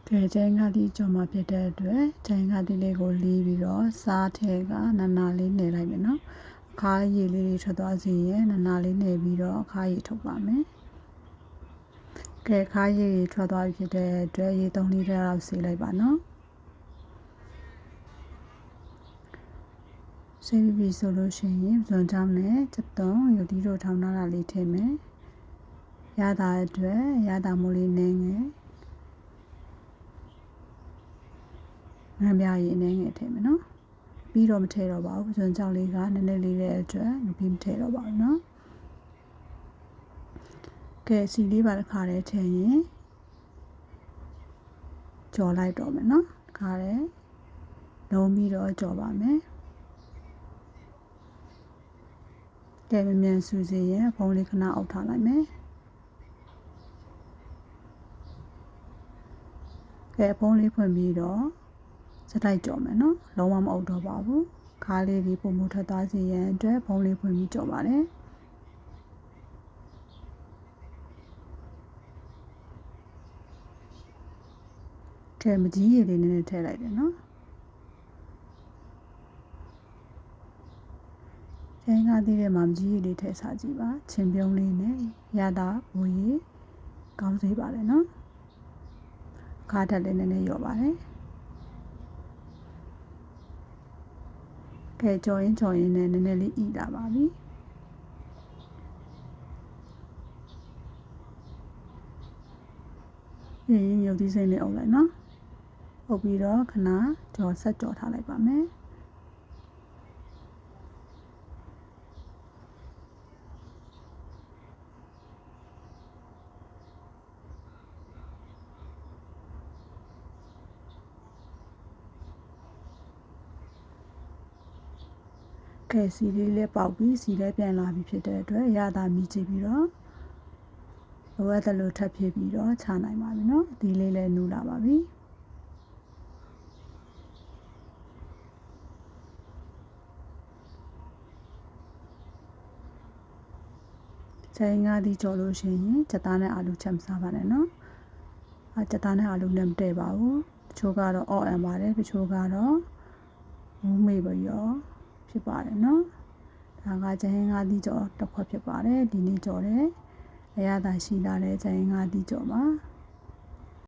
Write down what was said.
ကဲကျင်းကတိကြော်မှာဖြစ်တဲ့အတွက်ကျင်းကတိလေးကိုလီးပြီးတော့စားထဲကနာလေးနေလိုက်မယ်နော်အခါရည်လေးတွေထွက်သွားစီရင်နာလေးနေပြီးတော့အခါရည်ထုတ်ပါမယ်ကဲအခါရည်ထွက်သွားပြီဖြစ်တဲ့အတွက်ရေ3လီတာလောက်ဆေးလိုက်ပါနော်ဆေးပြီးဆိုလို့ရှိရင်ဇွန်ချောင်းနဲ့ချက်သွန်ယူတီတို့ထောင်းထားတာလေးထည့်မယ်ရတာအတွက်ရတာမိုးလေးနင်းငယ်ငမ်းပြရည်အနေငယ်ထည့်မယ်နော်ပြီးတော့မထည့်တော့ပါဘူးဇွန်ချောင်းလေးကနည်းနည်းလေးတဲ့အတွက်ပြီးမထည့်တော့ပါဘူးနော်ကဲစီလေးပါတစ်ခါတည်းထည့်ရင်ကြော်လိုက်တော့မယ်နော်တစ်ခါတည်းလုံးပြီးတော့ကြော်ပါမယ်ကဲမြန်စူစီရင်ဖုံးလေးခဏအုပ်ထားလိုက်မယ်ကဲဖုံးလေးဖွင့်ပြီးတော့စတိုက်ကြော်မယ်နော်လုံးဝမအုပ်တော့ပါဘူးခါလေးဒီပုံမထွက်သွားစီရန်အတွက်ဖုံးလေးဖွင့်ပြီးကြော်ပါတယ်ကဲမကြီးရည်လေးနည်းနည်းထည့်လိုက်တယ်နော်ကျင်းကတိတဲ့မှာမကြီးရည်လေးထည့်စားကြည့်ပါချင်းပြုံးလေးနဲ့ရတာဘူရီကောင်းစေပါတယ်နော်ခါတက်လေးနည်းနည်းရော့ပါတယ်ကဲကြော်ရင်နဲ့နည်းနည်းလေးဤလာပါပြီပြီးရင်မြုပ်သီးစိမ့်လေးအုပ်လိုက်နော်အုပ်ပြီးတော့ခဏဆက်ကြော်ထားလိုက်ပါမယ်ကဲစီလေးလည်းပေါက်ပြီးစီလည်းပြန်လာပြီဖြစ်တဲ့အတွက်ရတာမြည်ကြည့်ပြီးတော့လိုအပ်တယ်လို့ထပ်ဖြည့်ပြီးတော့ခြာနိုင်ပါပြီနော်ဒီလေးလည်းနူးလာပါပြီချိန်ငါးဒီကြော်လို့ရှိရင်ချက်သားနဲ့အာလူချက်မစားပါနဲ့နော်ချက်သားနဲ့အာလူနဲ့မတည့်ပါဘူးတချို့ကတော့အော့အန်ပါတယ်တချို့ကတော့မူးမေပဲရောဖြစ်ပါတယ်နော်ဒါကကျင်းငါးဒီကြော်တစ်ခွက်ဖြစ်ပါတယ်ဒီနေ့ကြော်တယ်အရသာရှိလာတဲ့ကျင်းငါးဒီကြော်ပါ